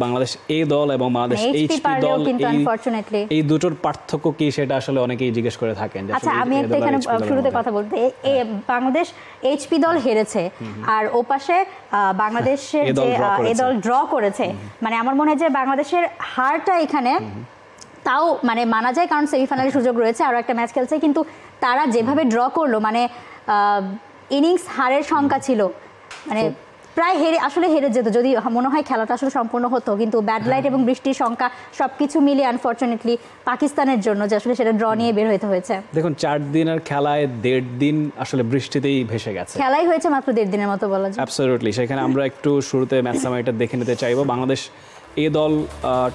বাংলাদেশ এ দল এবং বাংলাদেশ এইচপি দল এই দুটোর পার্থক্য কি সেটা আসলে অনেকেই জিজ্ঞেস করে থাকেন। আচ্ছা, আমি একটা এখানে শুরুতে কথা বলতে, বাংলাদেশ এইচপি দল হেরেছে আর ওপাশে বাংলাদেশের যে এ দল ড্র করেছে, মানে আমার মনে হয় যে বাংলাদেশের হারটা এখানে তাও মানে মানা যায়, কারণ সেমিফাইনালের সুযোগ রয়েছে, আরও একটা ম্যাচ খেলছে, কিন্তু তারা যেভাবে ড্র করলো মানে ইনিংস হারের সংখ্যা ছিল, মানে প্রায় হেরে যেত যদি মনে হয় খেলাটা আসলে সম্পূর্ণ হতো, কিন্তু ব্যাড লাইট এবং বৃষ্টির সংখ্যা সবকিছু মিলিয়ে আনফরচুনেটলি পাকিস্তানের জন্য যে আসলে সেটা ড্র নিয়ে বের হতে হয়েছে। দেখুন 4 দিনের খেলায় 1.5 দিন আসলে বৃষ্টিতেই ভেসে গেছে, খেলাই হয়েছে মাত্র 1.5 দিনের মতো বলা যায়। অ্যাবসলিউটলি। সেখানে আমরা একটু শুরুতে ম্যাচ সামারিটা দেখে নিতে চাইবো। বাংলাদেশ এ দল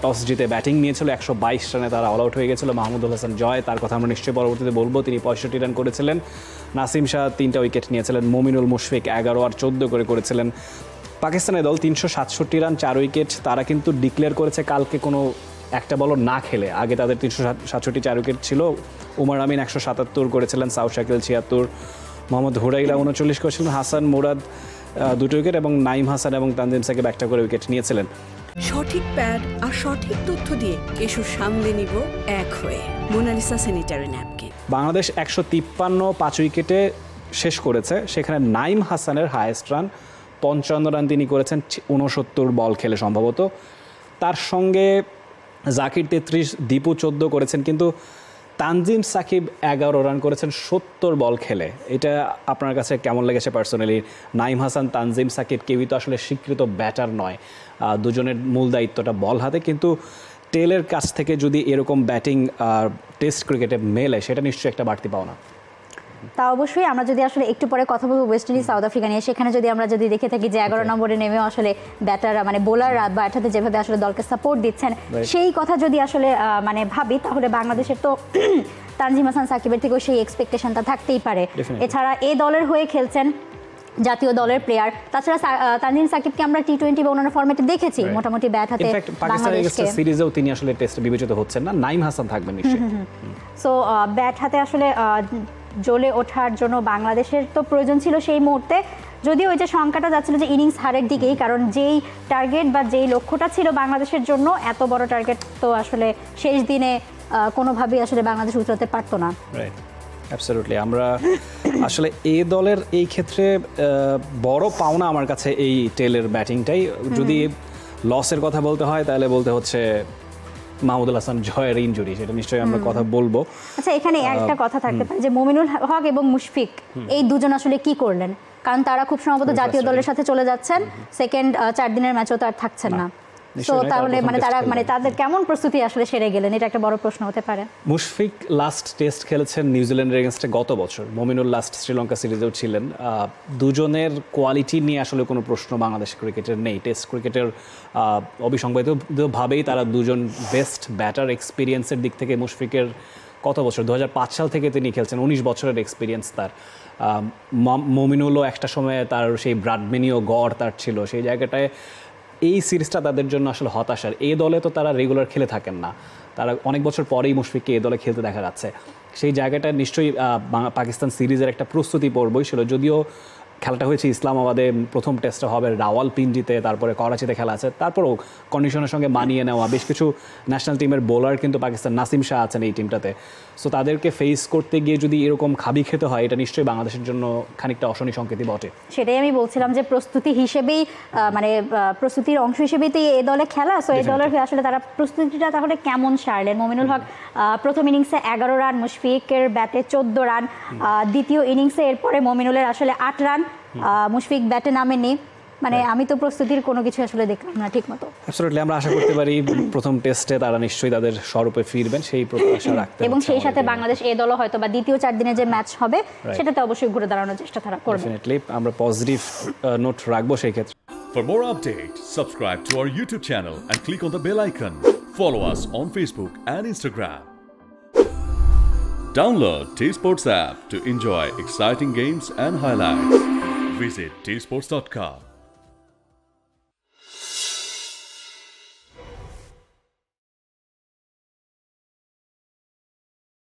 টস জিতে ব্যাটিং নিয়েছিল, 122 রানে তারা অল আউট হয়ে গেছিল। মাহমুদুল হাসান জয়, তার কথা আমরা নিশ্চয়ই পরবর্তীতে বলবো, তিনি 65 রান করেছিলেন। নাসিম শাহ 3টা উইকেট নিয়েছিলেন। মুমিনুল মুশফিক 11 আর 14 করেছিলেন। পাকিস্তানের দল 367 রান 4 উইকেট, তারা কিন্তু ডিক্লেয়ার করেছে কালকে কোনো একটা বলও না খেলে। আগে তাদের 367 4 উইকেট ছিল। উমার আমিন 177 করেছিলেন, সাউথ শাকিল 76, মোহাম্মদ হুরাইলা 39 করেছিলেন, হাসান মুরাদ 2 উইকেট এবং নাইম হাসান এবং তানজিম সাকিব 1টা করে উইকেট নিয়েছিলেন। সঠিক প্যাড আর সঠিক তথ্য দিয়ে কেশু সামলে নিব এক হয়ে। Mona Lisa sanitary napkin. বাংলাদেশ 153 5 উইকেটে শেষ করেছে, সেখানে নাইম হাসানের হায়েস্ট রান 55 রান তিনি করেছেন 69 বল খেলে সম্ভবত। তার সঙ্গে জাকির 33, দীপু 14 করেছেন, কিন্তু তানজিম সাকিব 11 রান করেছেন 70 বল খেলে। এটা আপনার কাছে কেমন লেগেছে পার্সোনালি? নাইম হাসান, তানজিম সাকিব কেউই তো আসলে স্বীকৃত ব্যাটার নয়, দুজনের মূল দায়িত্বটা বল হাতে, কিন্তু টেলের কাছ থেকে যদি এরকম ব্যাটিং টেস্ট ক্রিকেটে মেলে সেটা নিশ্চয়ই একটা বাড়তি পাওনা। তা অবশ্যই। আমরা যদি আসলে একটু পরে কথা বলবো ওয়েস্ট ইন্ডিজ সাউথ আফ্রিকা নিয়ে, সেখানে যদি আমরা দেখে থাকি যে 11 নম্বরে নেমেও আসলে ব্যাটাররা মানে বোলাররা ব্যাটারদের যেভাবে আসলে দলকে সাপোর্ট দিচ্ছেন, সেই কথা যদি আসলে মানে ভাবি, তাহলে বাংলাদেশের তো তানজিম হাসান সাকিবের থেকেও সেই এক্সপেকটেশনটা থাকতেই পারে। এছাড়া এই দলের হয়ে খেলছেন জাতীয় দলের প্লেয়ার। তাছাড়া তানজিম সাকিবকে আমরা টি-20 বা অন্যান্য ফরম্যাটে দেখেছি মোটামুটি ব্যাট হাতে। পাকিস্তানের সিরিজেও তিনি আসলে টেস্টে বিবেচিত হচ্ছেন না, নাইম হাসান থাকবেন নিশ্চয়ই। সো ব্যাট হাতে আসলে জ্বলে ওঠার জন্য বাংলাদেশের তো প্রয়োজন ছিল সেই মুহূর্তে, যদিও ওই যে সংখ্যাটা যাচ্ছিল যে ইনিংস হারের দিকেই, কারণ যেই টার্গেট বা যেই লক্ষ্যটা ছিল বাংলাদেশের জন্য, এত বড় টার্গেট তো আসলে শেষ দিনে কোনোভাবেই আসলে বাংলাদেশ উতরাতে পারতো না। অ্যাবসলিউটলি। আমরা আসলে এই দলের এই ক্ষেত্রে বড় পাওনা আমার কাছে এই টেলের ব্যাটিংটাই। যদি লসের কথা বলতে হয় তাহলে বলতে হচ্ছে মাহমুদুল হাসান জয়ের ইনজুরি, সেটা নিশ্চয়ই আমরা কথা বলবো। আচ্ছা, এখানে একটা কথা থাকতে পারে যে মুমিনুল হক এবং মুশফিক এই দুজন আসলে কি করলেন, কারণ তারা খুব সম্ভবত জাতীয় দলের সাথে চলে যাচ্ছেন, সেকেন্ড 4 দিনের ম্যাচও তো আর থাকছেন না। তো তাহলে মানে তাদের কেমন প্রস্তুতি আসলে সেরে গেলেন, এটা একটা বড় প্রশ্ন হতে পারে। মুশফিক লাস্ট টেস্ট খেলেছেন নিউজিল্যান্ডের এগেনস্টে গত বছর, মুমিনুল লাস্ট শ্রীলঙ্কা সিরিজেও ছিলেন। দুজনের কোয়ালিটি নিয়ে আসলে কোনো প্রশ্ন বাংলাদেশ ক্রিকেটের নেই। টেস্ট ক্রিকেটের অবিসংবাদিতভাবেই তারা দুজন বেস্ট ব্যাটার। এক্সপিরিয়েন্সের দিক থেকে মুশফিকের কত বছর, 2005 সাল থেকে তিনি খেলছেন, 19 বছরের এক্সপিরিয়েন্স তার। মুমিনুলও একটা সময় তার সেই ব্রাডম্যানীয় গড় তার ছিল, সেই জায়গাটায় এই সিরিজটা তাদের জন্য আসলে হতাশার। এই দলে তো তারা রেগুলার খেলে থাকেন না, তারা অনেক বছর পরেই মুশফিককে এই দলে খেলতে দেখা যাচ্ছে। সেই জায়গাটা নিশ্চয়ই পাকিস্তান সিরিজের একটা প্রস্তুতি পর্বই ছিল, যদিও খেলাটা হয়েছে ইসলামাবাদে, প্রথম টেস্টটা হবে রাওয়ালপিন্ডিতে, তারপরে করাচিতে খেলা আছে। তারপরেও কন্ডিশনের সঙ্গে মানিয়ে নেওয়া, বেশ কিছু ন্যাশনাল টিমের বোলার কিন্তু পাকিস্তান, নাসিম শাহ আছেন এই টিমটাতে। সো তাদেরকে ফেস করতে গিয়ে যদি এরকম খাবি খেতে হয়, এটা নিশ্চয়ই বাংলাদেশের জন্য খানিকটা অশনি সংকেতই বটে। সেটাই আমি বলছিলাম যে প্রস্তুতি হিসেবেই মানে প্রস্তুতির অংশ হিসেবেই তো এই দলে খেলা। সো এই দলের আসলে তারা প্রস্তুতিটা তাহলে কেমন সারলেন? মুমিনুল হক প্রথম ইনিংসে 11 রান, মুশফিকের ব্যাটে 14 রান, দ্বিতীয় ইনিংসে এরপরে মুমিনুলের আসলে 8 রান, মুশফিক ব্যাটে নামেননি। মানে আমি তো প্রস্তুতির কোনো কিছু আসলে দেখলাম না ঠিক মতো। অ্যাবসলিউটলি। আমরা আশা করতে পারি প্রথম টেস্টে তারা নিশ্চয়ই তাদের স্বরূপে ফিরবেন, সেই প্রত্যাশা রাখতে, এবং সেই সাথে বাংলাদেশ এই দলও হয়তো বা দ্বিতীয় 4 দিনে যে ম্যাচ হবে সেটাতে অবশ্যই ঘুরে দাঁড়ানোর চেষ্টা তারা করবে। ডেফিনেটলি আমরা পজিটিভ নোট রাখবো সেই ক্ষেত্রে। For more updates, subscribe to our YouTube channel and click on the bell icon. Follow us on Facebook and Instagram. Download T-Sports app to enjoy exciting games and highlights. Visit tsports.com.